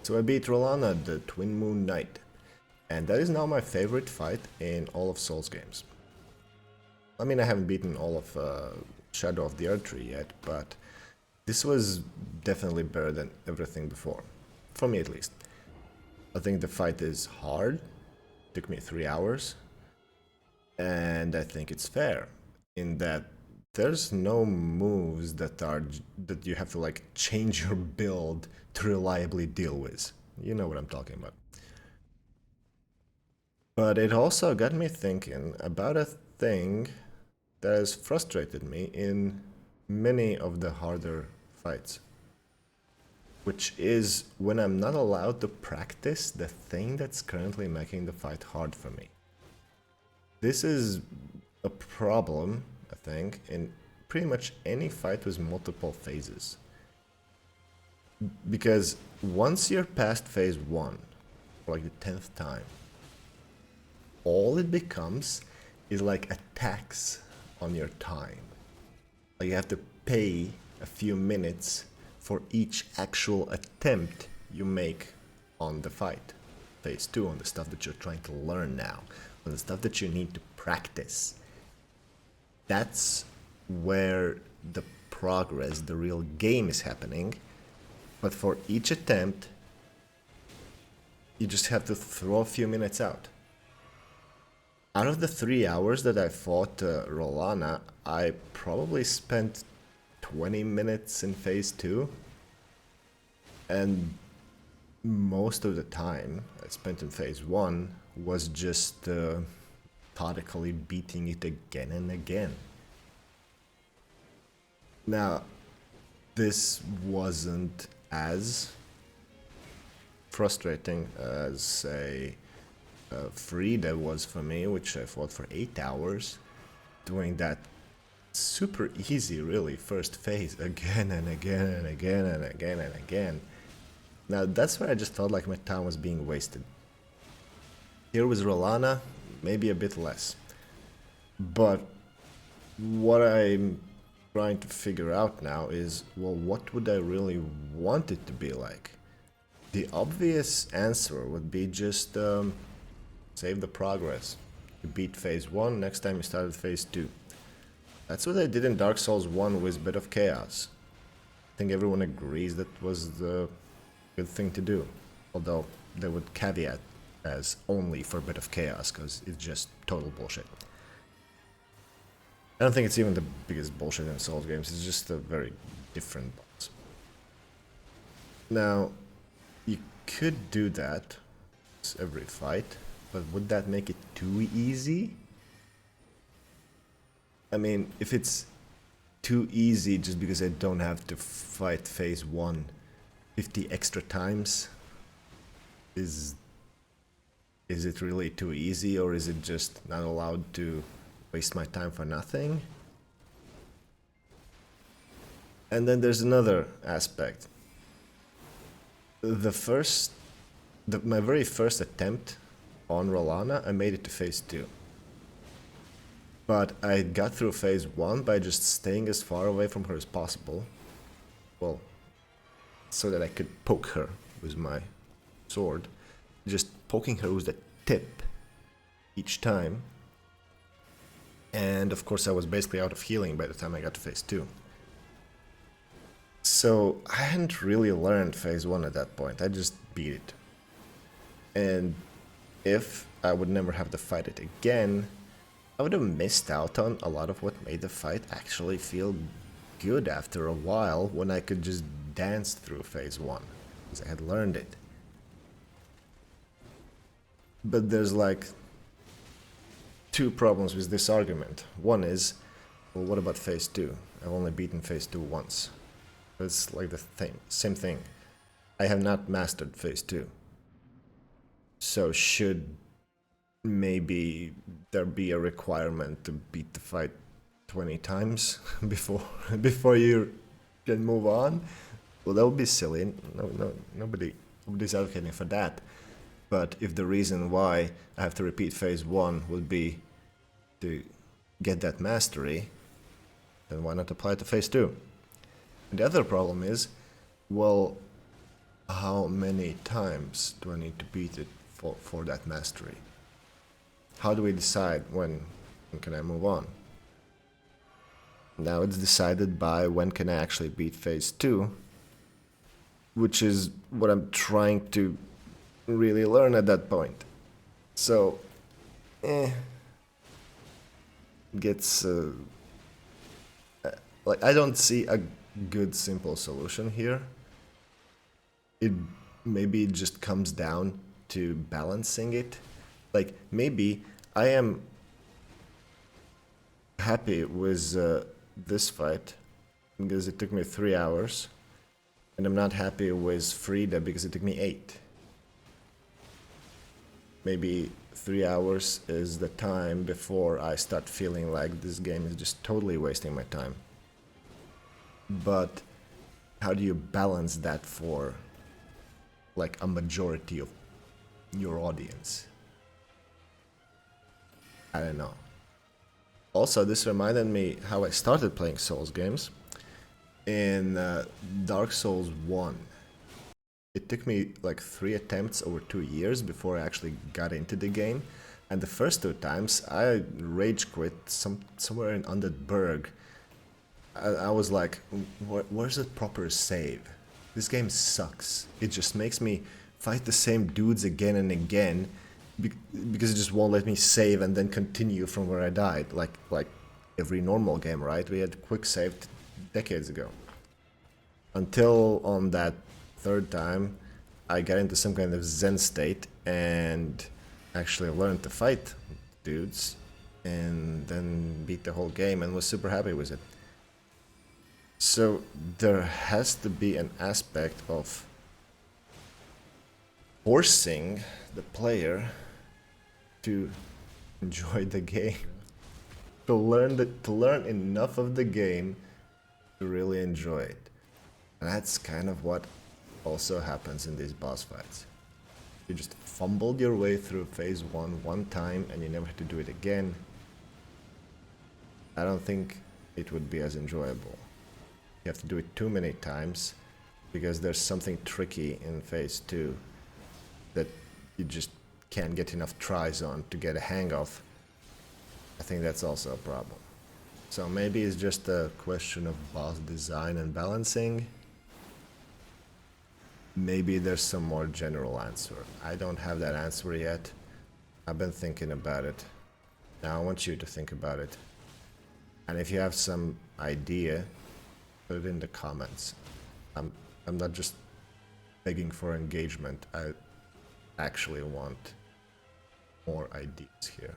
So I beat Rolana, the Twin Moon Knight, and that is now my favorite fight in all of Souls games. I mean, I haven't beaten all of Shadow of the Erdtree yet, but this was definitely better than everything before, for me at least. I think the fight is hard, took me 3 hours, and I think it's fair in that there's no moves that you have to like change your build to reliably deal with. You know what I'm talking about. But it also got me thinking about a thing that has frustrated me in many of the harder fights, which is when I'm not allowed to practice the thing that's currently making the fight hard for me. This is a problem, I think, in pretty much any fight with multiple phases. Because once you're past phase 1, for like the 10th time, all it becomes is like a tax on your time. Like you have to pay a few minutes for each actual attempt you make on the fight. Phase 2, on the stuff that you're trying to learn now, on the stuff that you need to practice. That's where the progress, the real game is happening. But for each attempt, you just have to throw a few minutes out. Out of the 3 hours that I fought Rolana, I probably spent 20 minutes in phase 2. And most of the time I spent in phase 1 was just methodically beating it again and again. Now, this wasn't as frustrating as, say, Frida was for me, which I fought for 8 hours, doing that super easy, really, first phase again and again and again and again and again. Now, that's where I just felt like my time was being wasted. Here with Rolana, maybe a bit less. But what I'm trying to figure out now is, well, what would I really want it to be like? The obvious answer would be just save the progress. You beat phase 1, next time you start at phase 2. That's what I did in Dark Souls 1 with Bit of Chaos. I think everyone agrees that was the good thing to do. Although they would caveat as only for Bit of Chaos, because it's just total bullshit. I don't think it's even the biggest bullshit in Souls games, it's just a very different boss. Now, you could do that every fight, but would that make it too easy? I mean, if it's too easy just because I don't have to fight phase 1 50 extra times, is it really too easy, or is it just not allowed to waste my time for nothing? And then there's another aspect. My very first attempt on Rolana, I made it to phase 2. But I got through phase 1 by just staying as far away from her as possible. Well, so that I could poke her with my sword. Just poking her with the tip each time. And of course I was basically out of healing by the time I got to phase 2. So I hadn't really learned phase 1 at that point, I just beat it. And if I would never have to fight it again, I would have missed out on a lot of what made the fight actually feel good after a while, when I could just dance through phase 1, because I had learned it. But there's like two problems with this argument. One is, well, what about phase 2? I've only beaten phase 2 once. It's like the same thing. I have not mastered phase 2. So should maybe there be a requirement to beat the fight 20 times before you can move on? Well, that would be silly. Nobody's advocating for that. But if the reason why I have to repeat phase 1 would be to get that mastery, then why not apply it to phase 2? And the other problem is, well, how many times do I need to beat it for that mastery? How do we decide when can I move on? Now it's decided by when can I actually beat phase 2, which is what I'm trying to really learn at that point. So, gets like I don't see a good simple solution here. It maybe it just comes down to balancing it. Like maybe I am happy with this fight because it took me 3 hours, and I'm not happy with Frida because it took me 8. Maybe 3 hours is the time before I start feeling like this game is just totally wasting my time. But how do you balance that for like a majority of your audience? I don't know. Also, this reminded me how I started playing Souls games. In Dark Souls 1, it took me like 3 attempts over 2 years before I actually got into the game. And the first 2 times I rage quit somewhere in Undead Burg. I was like, where's the proper save? This game sucks. It just makes me fight the same dudes again and again because it just won't let me save and then continue from where I died. Like every normal game, right? We had quick save decades ago. Until on that 3rd time, I got into some kind of Zen state and actually learned to fight dudes and then beat the whole game and was super happy with it. So there has to be an aspect of forcing the player to enjoy the game, to learn enough of the game to really enjoy it. And that's kind of what also happens in these boss fights. You just fumbled your way through phase 1 time and you never have to do it again. I don't think it would be as enjoyable. You have to do it too many times because there's something tricky in phase 2 that you just can't get enough tries on to get a hang of. I think that's also a problem. So maybe it's just a question of boss design and balancing. Maybe there's some more general answer. I don't have that answer yet. I've been thinking about it. Now I want you to think about it. And if you have some idea, put it in the comments. I'm not just begging for engagement. I actually want more ideas here.